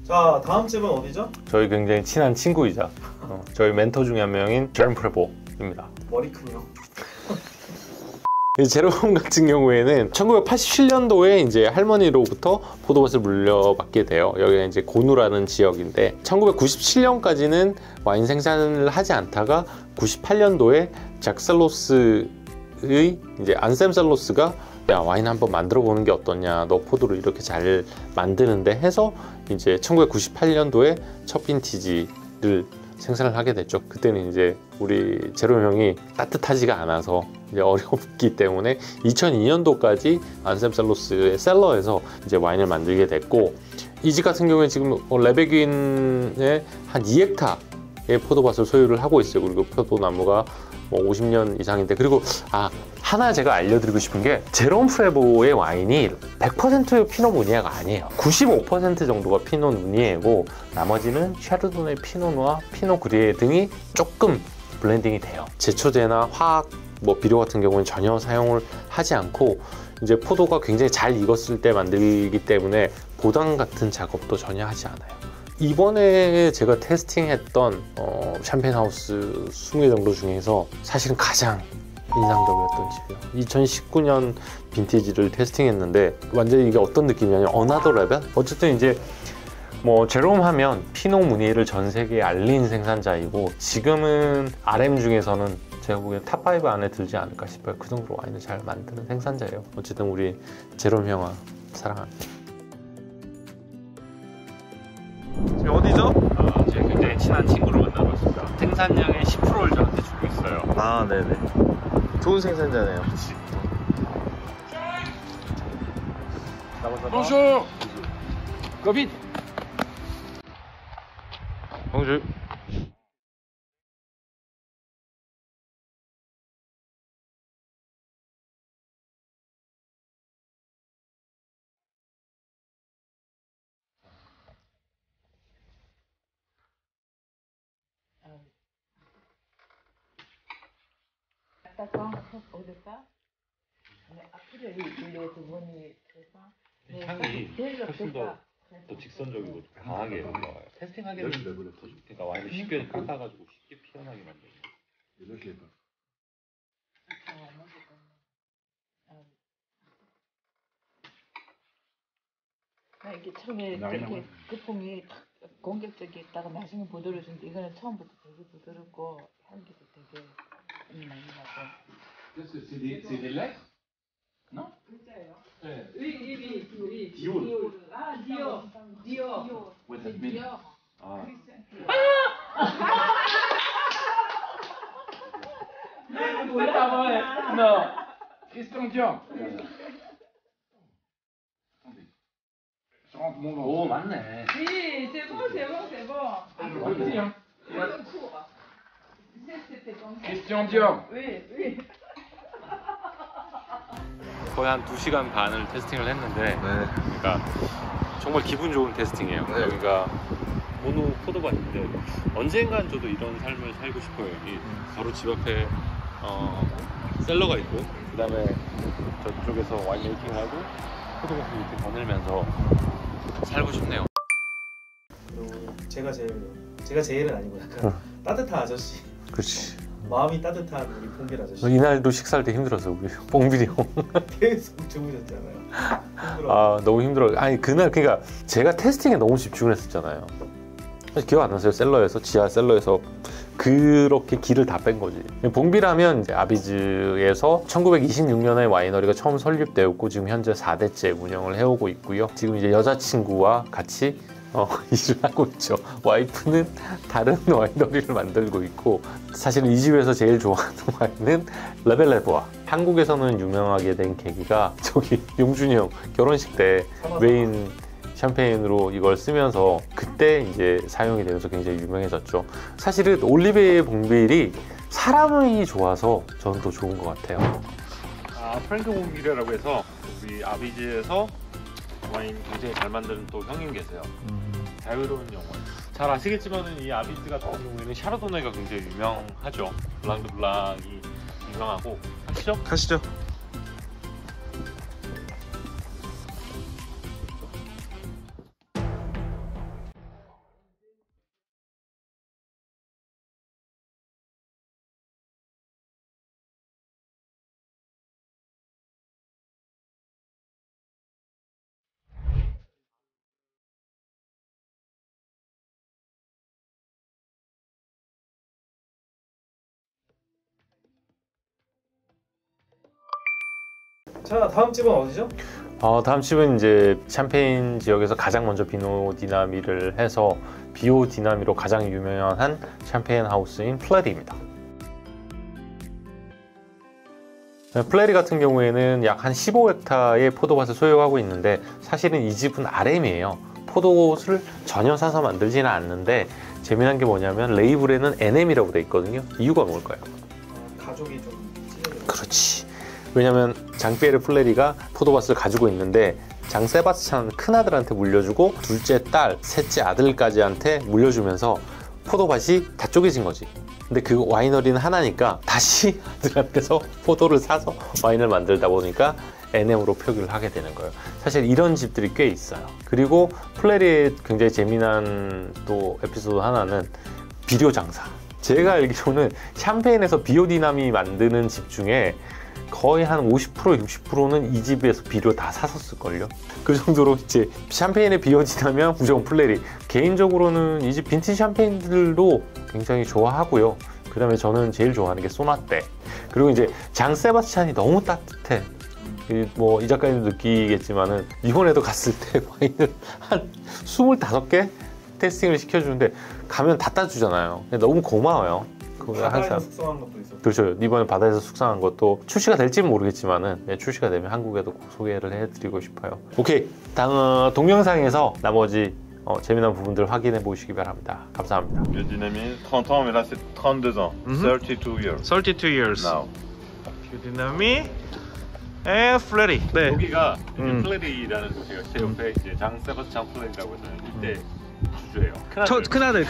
자, 다음 집은 어디죠? 저희 굉장히 친한 친구이자 저희 멘토 중에 한 명인 제롬 프레보입니다. 머리 큰요. 제롬 같은 경우에는 1987년도에 이제 할머니로부터 포도밭을 물려받게 돼요. 여기가 이제 고누라는 지역인데 1997년까지는 와인 생산을 하지 않다가 98년도에 작 셀로스의 이제 안셈 셀로스가 야, 와인 한번 만들어 보는 게 어떠냐, 너 포도를 이렇게 잘 만드는데 해서 이제 1998년도에 첫 빈티지를 생산을 하게 됐죠. 그때는 이제 우리 제롬 형이 따뜻하지가 않아서 이제 어렵기 때문에 2002년도까지 안셈 셀로스의 셀러에서 이제 와인을 만들게 됐고, 이 집 같은 경우에 지금 레베귄의 한 2헥타의 포도밭을 소유를 하고 있어요. 그리고 포도나무가 뭐 50년 이상인데, 그리고 하나 제가 알려드리고 싶은 게 제롬 프레보의 와인이 100% 피노 무니에가 아니에요. 95% 정도가 피노 누니에고 나머지는 샤르도네, 피노누아, 피노 그리에 등이 조금 블렌딩이 돼요. 제초제나 화학 비료 같은 경우는 전혀 사용을 하지 않고 이제 포도가 굉장히 잘 익었을 때 만들기 때문에 보당 같은 작업도 전혀 하지 않아요. 이번에 제가 테스팅했던 샴페인 하우스 20개 정도 중에서 사실은 가장 인상적이었던 집이에요. 2019년 빈티지를 테스팅했는데 완전히 이게 어떤 느낌이냐면 어나더 레벨? 어쨌든 이제 제롬 하면 피노 무니에를 전 세계에 알린 생산자이고 지금은 RM 중에서는 제가 보기엔 탑5 안에 들지 않을까 싶어요. 그 정도로 와인을 잘 만드는 생산자예요. 어쨌든 우리 제롬 형아 사랑합니다. 지금 어디죠? 제가 굉장히 친한 친구를 만나고 있습니다. 생산량의 10%를 저한테 주고 있어요. 아, 네네. 좋은 생산자네요. Bonjour. Covid. Bonjour. D'accord, au départ, mais après il est devenu présent. 향이 훨씬 더 직선적이고 강하게 올라와요. 테스팅하기는 그러니까 와인을 쉽게 깎아가지고 쉽게 피어나게 만들어요. 이게 처음에 이렇게 거품이 공격적이었다가 나중에 부드러워진데 이거는 처음부터 되게 부드럽고 향기도 되게 많이 나고. C'est des lettres? Non? 진짜예요? 네. oui. Dior. 아, Dior. Ouais, C'est Dior. Ah. C'est pas vrai. Non. Christian Dior. Je rentre mon nom. 오 맞네. Oui, c'est bon. Petit, hein. C'est court. C'était comme ça. Christian Dior. Oui. 거의 한 2시간 반을 테스팅을 했는데 그러니까 정말 기분 좋은 테스팅이에요. 여기가 모노 포도밭인데 언젠간 저도 이런 삶을 살고 싶어요. 여기 바로 집 앞에 셀러가 있고 그 다음에 저쪽에서 와인 메이킹하고 포도밭을 이렇게 거닐면서 살고 싶네요. 제가 제일은 아니고 약간 따뜻한 아저씨. 그렇지. 마음이 따뜻한 우리 봉길 아저씨. 이날도 식사할 때 힘들었어 우리 뽕비리 형. 계속 주무셨잖아요. 힘들어. 너무 힘들어. 아니 그날 그러니까 제가 테스팅에 너무 집중을 했었잖아요. 기억 안 나세요? 셀러에서 지하 셀러에서 그렇게 기를 다 뺀 거지. 봉비라면 이제 아비즈에서 1926년에 와이너리가 처음 설립되었고 지금 현재 4대째 운영을 해오고 있고요. 지금 이제 여자친구와 같이 일을 하고 있죠. 와이프는 다른 와이너리를 만들고 있고 사실 이 집에서 제일 좋아하는 와인은 레벨레보아. 한국에서는 유명하게 된 계기가 저기 용준이 형 결혼식 때 메인 샴페인으로 이걸 쓰면서 그때 이제 사용이 되면서 굉장히 유명해졌죠. 사실은 올리베 봉빌이 사람이 좋아서 저는 더 좋은 것 같아요. 프랭크 봉빌이라고 해서 우리 아비즈에서 와인 굉장히 잘 만드는 또 형님 계세요. 자유로운 영혼. 잘 아시겠지만은 이 아비즈 같은 경우에는 샤르도네가 굉장히 유명하죠. 블랑드 블랑이 유명하고. 가시죠. 자, 다음 집은 어디죠? 다음 집은 이제 샴페인 지역에서 가장 먼저 비오디나미를 해서 비오디나미로 가장 유명한 샴페인 하우스인 플레리입니다. 플레리 같은 경우에는 약 한 15헥타의 포도밭을 소유하고 있는데 사실은 이 집은 RM이에요. 포도옷을 전혀 사서 만들지는 않는데 재미난 게 뭐냐면 레이블에는 NM이라고 돼 있거든요. 이유가 뭘까요? 가족이 좀 찢어져요. 그렇지. 왜냐면 장피에르 플레리가 포도밭을 가지고 있는데 장 세바스찬 큰아들한테 물려주고 둘째 딸, 셋째 아들까지한테 물려주면서 포도밭이 다 쪼개진 거지. 근데 그 와이너리는 하나니까 다시 아들한테서 포도를 사서 와인을 만들다 보니까 NM으로 표기를 하게 되는 거예요. 사실 이런 집들이 꽤 있어요. 그리고 플레리의 굉장히 재미난 또 에피소드 하나는 비료 장사. 제가 알기로는 샴페인에서 비오디나미 만드는 집 중에 거의 한 50% 60%는 이 집에서 비료 다 샀었을걸요. 그 정도로 이제 샴페인의 비오디나면 무조건 플레리. 개인적으로는 이 집 빈티지 샴페인들도 굉장히 좋아하고요. 그 다음에 저는 제일 좋아하는 게 소나떼. 그리고 이제 장 세바스찬이 너무 따뜻해. 뭐 이 작가님도 느끼겠지만은 이번에도 갔을 때 와인을 한 25개 테스팅을 시켜주는데 가면 다 따주잖아요. 너무 고마워요. 바다에서 숙성한 것도 있었고. 그렇죠. 이번에 바다에서 숙성한 것도 출시가 될지는 모르겠지만은 출시가 되면 한국에도 꼭 소개를 해드리고 싶어요. 오케이, 다음 동영상에서 나머지 재미난 부분들 확인해 보시기 바랍니다. 감사합니다. Biodynamie, 30 ans, mais là c'est 32 ans. 32 years 32 years. now. 비오디나미 에 플레리. 네. 여기가 플레리라는 도시가 제 옆에 이제 장 세바스찬 플레리라고 해서 이때 주주예요. 큰아들.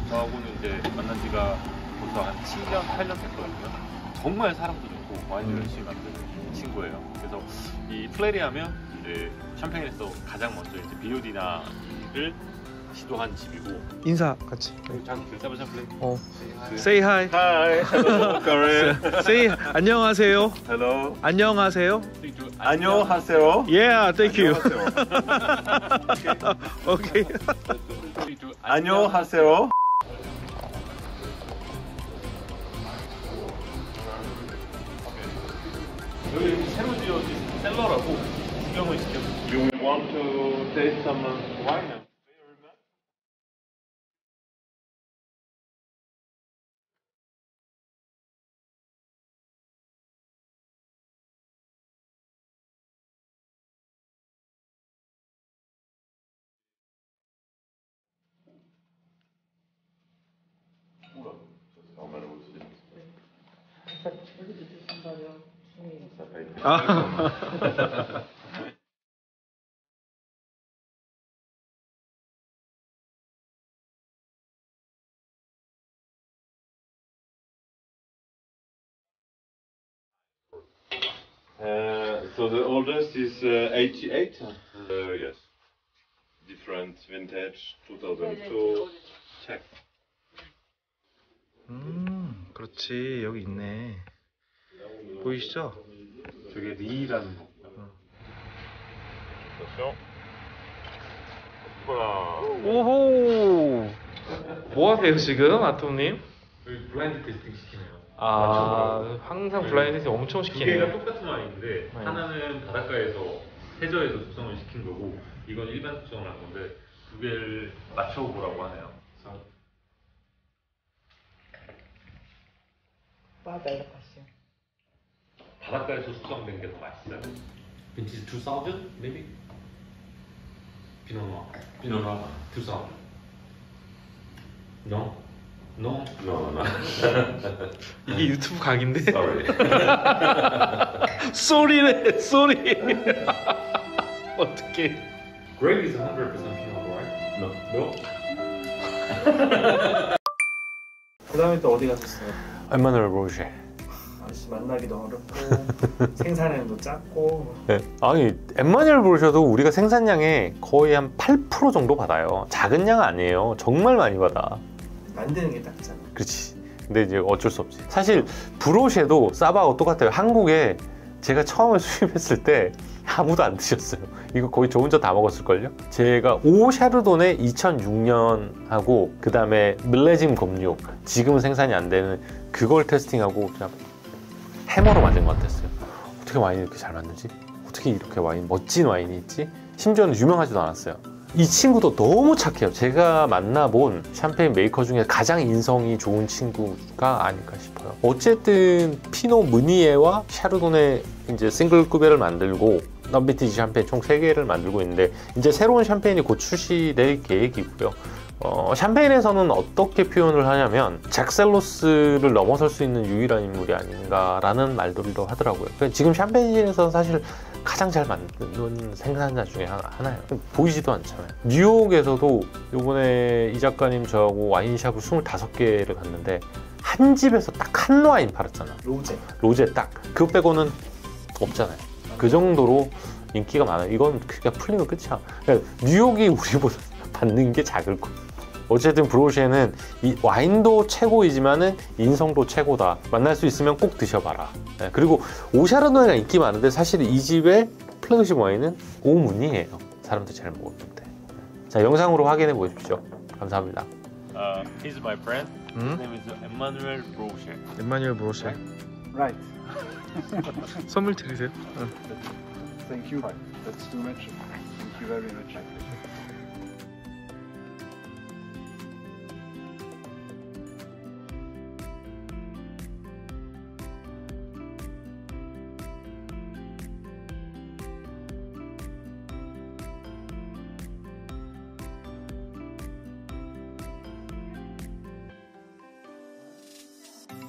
저하고는 이제 만난 지가 벌써 한 7년, 8년 됐거든요. 정말 사람도 좋고 와인을 열심히 만드는 친구예요. 그래서 이 플레리 하면 이제 샴페인에서 가장 먼저 이제 비오디나를 시도한 집이고. 인사 같이. 장 세바스찬 플레리. Say hi. Hi, hello, Korean. Say 안녕하세요. Hello. 안녕하세요. 안녕하세요. Yeah, thank you. Okay. 안녕하세요. 여기 새로 지어진 셀러라고 구경을 시켜줬어요. You want to taste some wine? So the oldest is 88. Yes. Different vintage, 2002. Check. 그렇지. 여기 있네. 보이시죠? 저게 리라는 거. Attention. 오호. 뭐 하세요 지금, 아톰님? 저희 블라인드 테스팅 시키네요. 항상 블라인드 테스팅 엄청 두 개가 시키네요. 똑같은 와인인데 하나는 바닷가에서 해저에서 숙성을 시킨 거고 이건 일반 숙성을 한 건데 두 개를 맞춰보라고 하네요. 바닷가에서 숙성된 게 더 맛있어요. 빈티지 2000 maybe? 피노누아. 피노누아 2000. No? No? No, no. 이게 유튜브 각인데? Sorry. 쏘리네, 쏘리. 어떡해. Greg is 100% Pinot, right? No. No? 그 다음에 또 어디 갔었어요? 에마누엘 보르쉐. 아저씨 만나기도 어렵고 생산량도 작고. 네. 아니 엠마누엘 보르쉐도 우리가 생산량의 거의 한 8% 정도 받아요. 작은 양 아니에요. 정말 많이 받아. 만드는 게 딱잖아. 그렇지. 근데 이제 어쩔 수 없지. 사실 브로쉐도 사바하고 똑같아요. 한국에 제가 처음에 수입했을 때 아무도 안 드셨어요. 이거 거의 저 혼자 다 먹었을걸요? 제가 오 샤르도네 2006년하고 그 다음에 밀레짐 검육 지금은 생산이 안 되는 그걸 테스팅하고 그냥 해머로 맞은 것 같았어요. 어떻게 와인을 이렇게 잘 만들지? 어떻게 이렇게 멋진 와인이 있지? 심지어는 유명하지도 않았어요. 이 친구도 너무 착해요. 제가 만나본 샴페인 메이커 중에 가장 인성이 좋은 친구가 아닐까 싶어요. 어쨌든 피노 무니에와 샤르도네 이제 싱글급여를 만들고 넘비티지 샴페인 총 3개를 만들고 있는데 이제 새로운 샴페인이 곧 출시될 계획이고요. 샴페인에서는 어떻게 표현을 하냐면 잭셀로스를 넘어설 수 있는 유일한 인물이 아닌가라는 말들도 하더라고요. 지금 샴페인에서 사실 가장 잘 만드는 생산자 중에 하나예요. 보이지도 않잖아요. 뉴욕에서도 이번에 이 작가님 저하고 와인샵을 25개를 갔는데 한 집에서 딱 한 와인 팔았잖아. 로제 딱. 그거 빼고는 없잖아요. 그 정도로 인기가 많아요. 이건 그냥 풀리면 끝이야. 그러니까 뉴욕이 우리보다 받는 게 작을 거예요. 어쨌든 브로쉐는 이 와인도 최고이지만은 인성도 최고다. 만날 수 있으면 꼭 드셔봐라. 네, 그리고 오샤르도네가 인기 많은데 사실 이 집의 플래그십 와인은 오문이에요. 사람들 잘 먹었는데. 자, 영상으로 확인해 보십시오. 감사합니다. He's my friend. His name is Emmanuel Brochet. 엠마뉴엘 브로쉐. Right. 선물 드리세요. Thank you. That's too much. Thank you very much.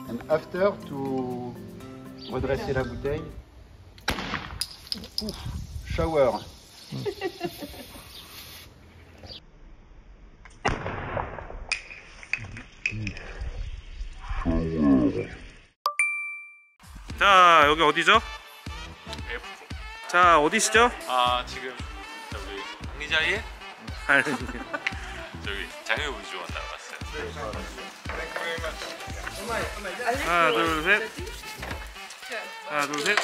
And after, to redresser la bouteille, shower. 자, 여기 어디죠? 자, 어디시죠? 아, 지금 저기 강리자에 저기 장유 위주원 나왔어요. 하나, 둘, 셋. 하나, 둘, 셋.